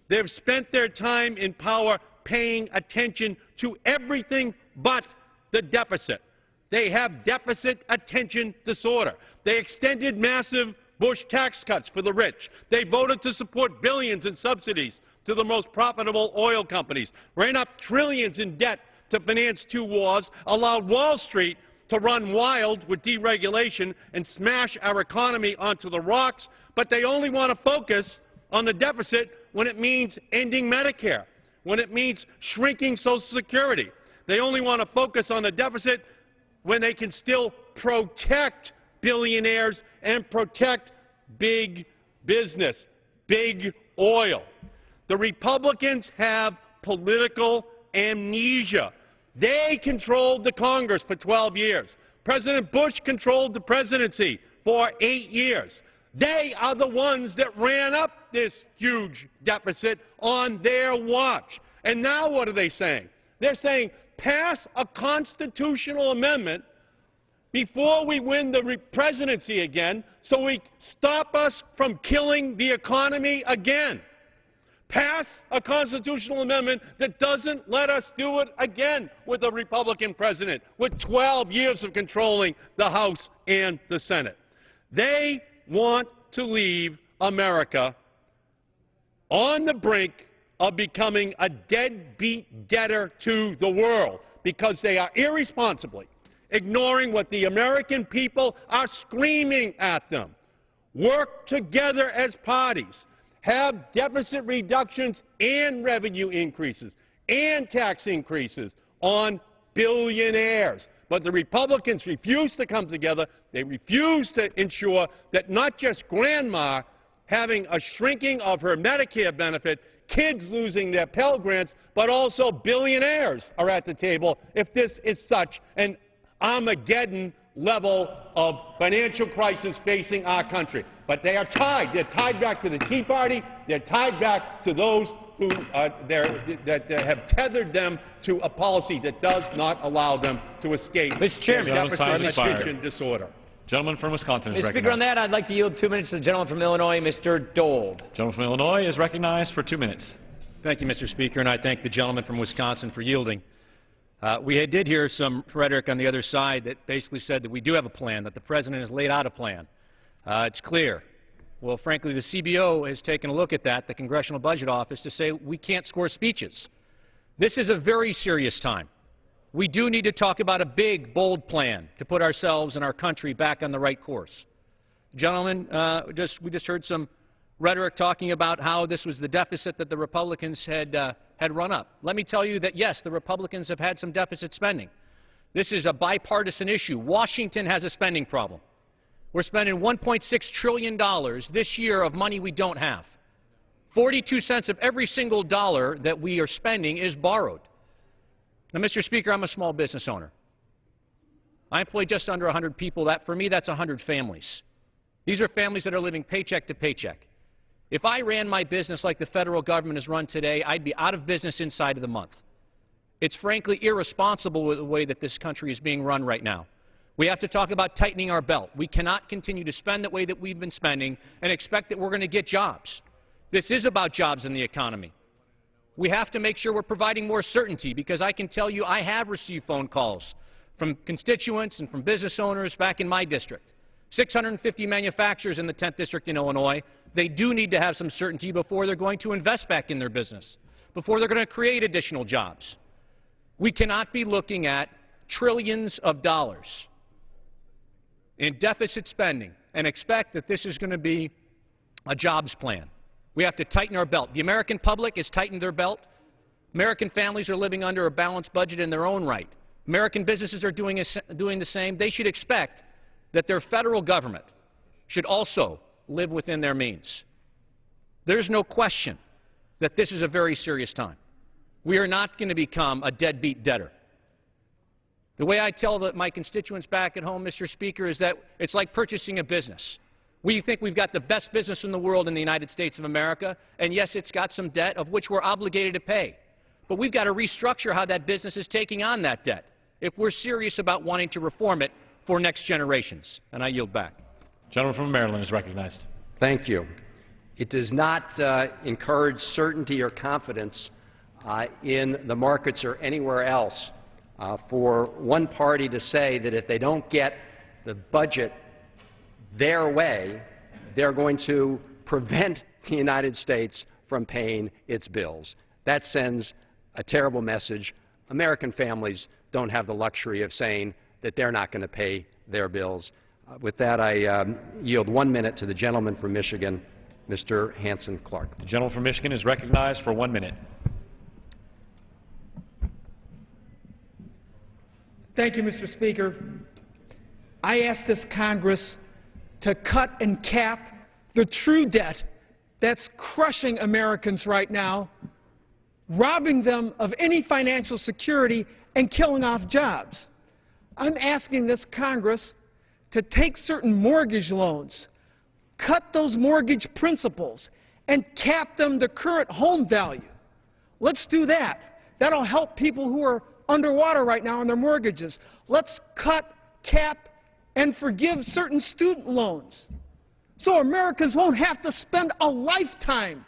They've spent their time in power paying attention to everything but the deficit. They have deficit attention disorder. They extended massive Bush tax cuts for the rich. They voted to support billions in subsidies to the most profitable oil companies, ran up trillions in debt to finance 2 wars, allowed Wall Street to run wild with deregulation and smash our economy onto the rocks, but they only want to focus on the deficit when it means ending Medicare, when it means shrinking Social Security. They only want to focus on the deficit when they can still protect billionaires and protect big business, big oil. The Republicans have political amnesia. They controlled the Congress for 12 years. President Bush controlled the presidency for 8 years. They are the ones that ran up this huge deficit on their watch. And now what are they saying? They're saying pass a constitutional amendment before we win the presidency again so we stop us from killing the economy again. Pass a constitutional amendment that doesn't let us do it again with a Republican president, with 12 years of controlling the House and the Senate. They want to leave America on the brink of becoming a deadbeat debtor to the world because they are irresponsibly ignoring what the American people are screaming at them. Work together as parties. Have deficit reductions and revenue increases and tax increases on billionaires. But the Republicans refuse to come together. They refuse to ensure that not just Grandma having a shrinking of her Medicare benefit, kids losing their Pell Grants, but also billionaires are at the table if this is such an Armageddon level of financial crisis facing our country. But they are tied. They're tied back to the Tea Party. They're tied back to those who have tethered them to a policy that does not allow them to escape their deficit attention disorder. Gentleman from Wisconsin is Mr. recognized. Speaker, on that, I'd like to yield 2 minutes to the gentleman from Illinois, Mr. Dole. Gentleman from Illinois is recognized for 2 minutes. Thank you, Mr. Speaker, and I thank the gentleman from Wisconsin for yielding. We did hear some rhetoric on the other side that basically said that we do have a plan, that the President has laid out a plan. It's clear. Well, frankly, the CBO has taken a look at that, the Congressional Budget Office, to say we can't score speeches. This is a very serious time. We do need to talk about a big, bold plan to put ourselves and our country back on the right course. Gentlemen, we just heard some rhetoric talking about how this was the deficit that the Republicans had run up. Let me tell you that, yes, the Republicans have had some deficit spending. This is a bipartisan issue. Washington has a spending problem. We're spending $1.6 trillion this year of money we don't have. 42 cents of every single dollar that we are spending is borrowed. Now, Mr. Speaker, I'm a small business owner. I employ just under 100 people. For me, that's 100 families. These are families that are living paycheck to paycheck. If I ran my business like the federal government is run today, I'd be out of business inside of the month. It's frankly irresponsible with the way that this country is being run right now. We have to talk about tightening our belt. We cannot continue to spend the way that we've been spending and expect that we're going to get jobs. This is about jobs in the economy. We have to make sure we're providing more certainty, because I can tell you I have received phone calls from constituents and from business owners back in my district. 650 manufacturers in the 10th District in Illinois. They do need to have some certainty before they're going to invest back in their business, before they're going to create additional jobs. We cannot be looking at trillions of dollars in deficit spending and expect that this is going to be a jobs plan. We have to tighten our belt. The American public has tightened their belt. American families are living under a balanced budget in their own right. American businesses are doing the same. They should expect that their federal government should also live within their means. There's no question that this is a very serious time. We are not going to become a deadbeat debtor. The way I tell my constituents back at home, Mr. Speaker, is that it's like purchasing a business. We think we've got the best business in the world in the United States of America, and yes, it's got some debt of which we're obligated to pay. But we've got to restructure how that business is taking on that debt if we're serious about wanting to reform it for next generations. And I yield back. Gentleman from Maryland is recognized. Thank you. It does not encourage certainty or confidence in the markets or anywhere else for one party to say that if they don't get the budget their way, they're going to prevent the United States from paying its bills. That sends a terrible message. American families don't have the luxury of saying that they're not going to pay their bills. With that, I yield 1 minute to the gentleman from Michigan, Mr. Hanson Clark. The gentleman from Michigan is recognized for 1 minute. Thank you, Mr. Speaker. I ask this Congress to cut and cap the true debt that's crushing Americans right now, robbing them of any financial security and killing off jobs. I'm asking this Congress to take certain mortgage loans, cut those mortgage principals, and cap them to current home value. Let's do that. That'll help people who are underwater right now on their mortgages. Let's cut, cap, and forgive certain student loans so Americans won't have to spend a lifetime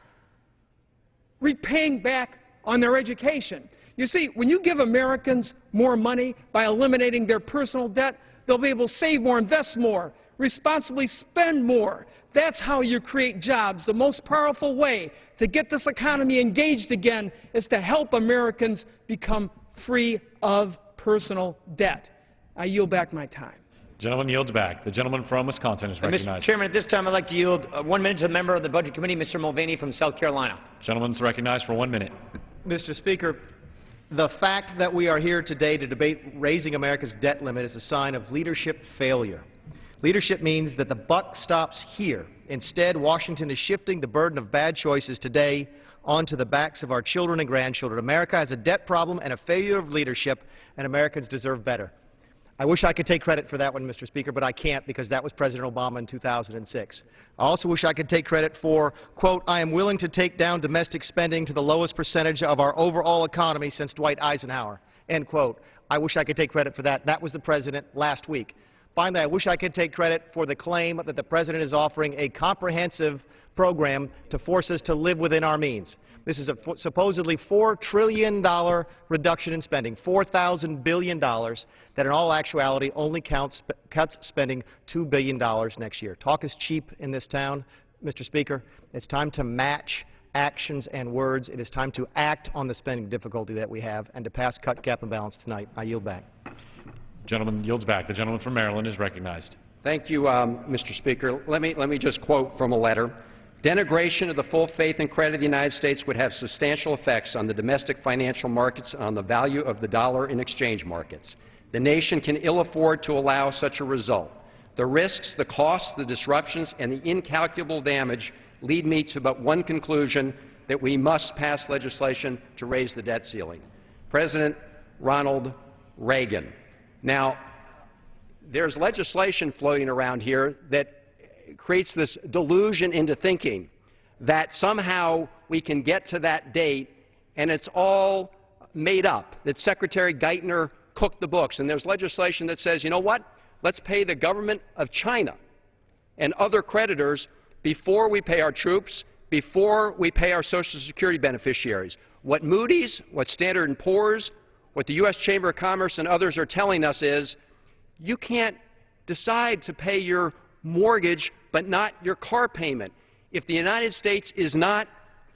repaying back on their education. You see, when you give Americans more money by eliminating their personal debt, they'll be able to save more, invest more, responsibly spend more. That's how you create jobs. The most powerful way to get this economy engaged again is to help Americans become free of personal debt. I yield back my time. Gentleman yields back. The gentleman from Wisconsin is recognized. Mr. Chairman, at this time I'd like to yield 1 minute to the member of the Budget Committee, Mr. Mulvaney from South Carolina. Gentleman is recognized for 1 minute. Mr. Speaker, The fact that we are here today to debate raising America's debt limit is a sign of leadership failure. Leadership means that the buck stops here. Instead, Washington is shifting the burden of bad choices today onto the backs of our children and grandchildren. America has a debt problem and a failure of leadership, and Americans deserve better. I wish I could take credit for that one, Mr. Speaker, but I can't because that was President Obama in 2006. I also wish I could take credit for, quote, I am willing to take down domestic spending to the lowest percentage of our overall economy since Dwight Eisenhower, end quote. I wish I could take credit for that. That was the President last week. Finally, I wish I could take credit for the claim that the President is offering a comprehensive program to force us to live within our means. This is a supposedly $4 trillion reduction in spending, $4,000 billion, that in all actuality only cuts spending $2 billion next year. Talk is cheap in this town, Mr. Speaker. It's time to match actions and words. It is time to act on the spending difficulty that we have and to pass cut, cap, and balance tonight. I yield back. Gentleman yields back. The gentleman from Maryland is recognized. Thank you, Mr. Speaker. Let me just quote from a letter. Denigration of the full faith and credit of the United States would have substantial effects on the domestic financial markets and on the value of the dollar in exchange markets. The nation can ill afford to allow such a result. The risks, the costs, the disruptions, and the incalculable damage lead me to but one conclusion, that we must pass legislation to raise the debt ceiling. President Ronald Reagan. Now, there's legislation floating around here that creates this delusion into thinking that somehow we can get to that date and it's all made up, that Secretary Geithner cooked the books. And there's legislation that says, you know what, let's pay the government of China and other creditors before we pay our troops, before we pay our Social Security beneficiaries. What Moody's, what Standard & Poor's, what the U.S. Chamber of Commerce and others are telling us is, you can't decide to pay your mortgage but not your car payment. If the United States is not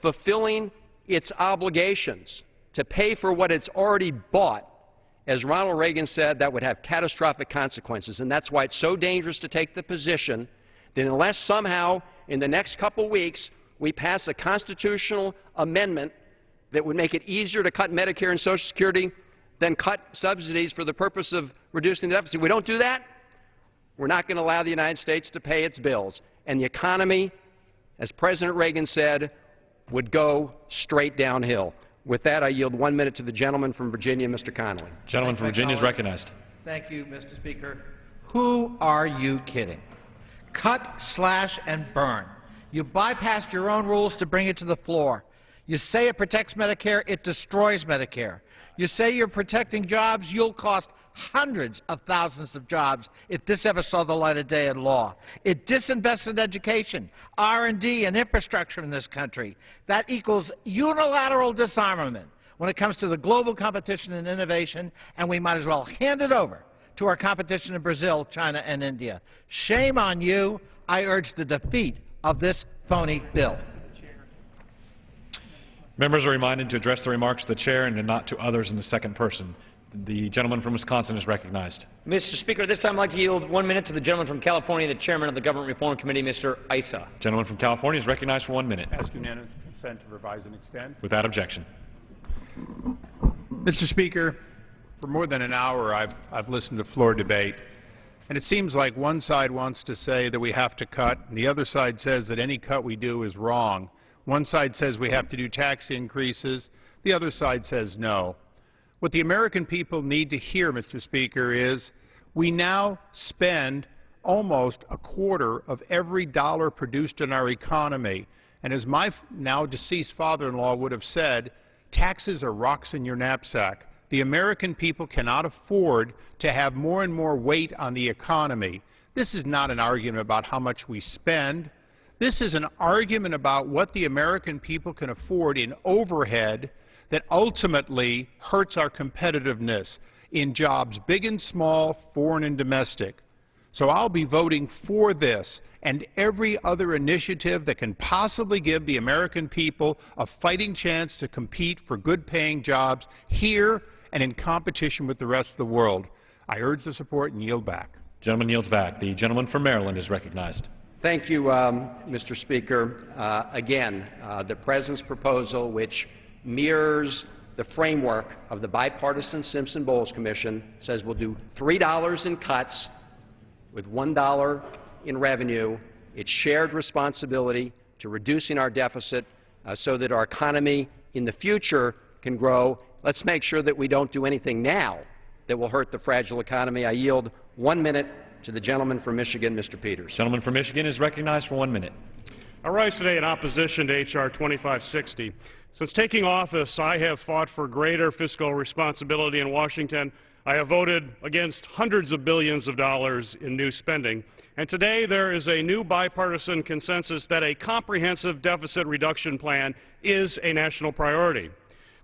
fulfilling its obligations to pay for what it's already bought, as Ronald Reagan said, that would have catastrophic consequences. And that's why it's so dangerous to take the position that unless somehow in the next couple weeks we pass a constitutional amendment that would make it easier to cut Medicare and Social Security than cut subsidies for the purpose of reducing the deficit. We don't do that, we're not going to allow the United States to pay its bills. And the economy, as President Reagan said, would go straight downhill. With that, I yield 1 minute to the gentleman from Virginia, Mr. Connolly. Gentleman from Virginia is recognized. Thank you, Mr. Speaker. Who are you kidding? Cut, slash, and burn. You bypassed your own rules to bring it to the floor. You say it protects Medicare, it destroys Medicare. You say you're protecting jobs, you'll cost hundreds of thousands of jobs if this ever saw the light of day in law. It disinvests in education, R&D, and infrastructure in this country. That equals unilateral disarmament when it comes to the global competition and innovation, and we might as well hand it over to our competition in Brazil, China, and India. Shame on you. I urge the defeat of this phony bill. Members are reminded to address the remarks to the chair and not to others in the second person. The gentleman from Wisconsin is recognized. Mr. Speaker, this time I'd like to yield 1 minute to the gentleman from California, the chairman of the Government Reform Committee, Mr. Issa. Gentleman from California is recognized for 1 minute. Ask unanimous consent to revise and extend. Without objection. Mr. Speaker, for more than an hour I've listened to floor debate, and it seems like one side wants to say that we have to cut, and the other side says that any cut we do is wrong. One side says we have to do tax increases. The other side says no. What the American people need to hear, Mr. Speaker, is we now spend almost a quarter of every dollar produced in our economy. And as my now deceased father-in-law would have said, taxes are rocks in your knapsack. The American people cannot afford to have more and more weight on the economy. This is not an argument about how much we spend. This is an argument about what the American people can afford in overhead that ultimately hurts our competitiveness in jobs big and small, foreign and domestic. So I'll be voting for this and every other initiative that can possibly give the American people a fighting chance to compete for good-paying jobs here and in competition with the rest of the world. I urge the support and yield back. Gentleman yields back. The gentleman from Maryland is recognized. Thank you, Mr. Speaker. Again, the President's proposal, which mirrors the framework of the bipartisan Simpson-Bowles Commission says we'll do $3 in cuts with $1 in revenue. It's shared responsibility to reducing our deficit so that our economy in the future can grow. Let's make sure that we don't do anything now that will hurt the fragile economy. I yield 1 minute to the gentleman from Michigan, Mr. Peters. The gentleman from Michigan is recognized for 1 minute. I rise today in opposition to H.R. 2560. Since taking office, I have fought for greater fiscal responsibility in Washington. I have voted against hundreds of billions of dollars in new spending. And today there is a new bipartisan consensus that a comprehensive deficit reduction plan is a national priority.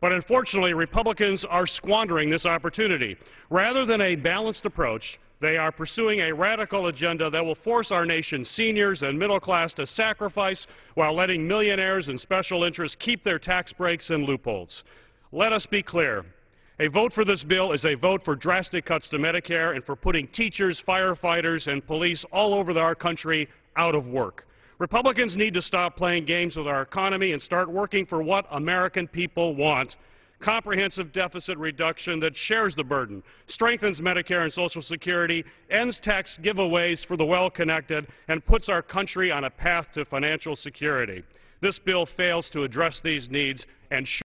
But unfortunately, Republicans are squandering this opportunity. Rather than a balanced approach, they are pursuing a radical agenda that will force our nation's seniors and middle class to sacrifice while letting millionaires and special interests keep their tax breaks and loopholes. Let us be clear. A vote for this bill is a vote for drastic cuts to Medicare and for putting teachers, firefighters, and police all over our country out of work. Republicans need to stop playing games with our economy and start working for what American people want. Comprehensive deficit reduction that shares the burden, strengthens Medicare and Social Security, ends tax giveaways for the well-connected, and puts our country on a path to financial security. This bill fails to address these needs and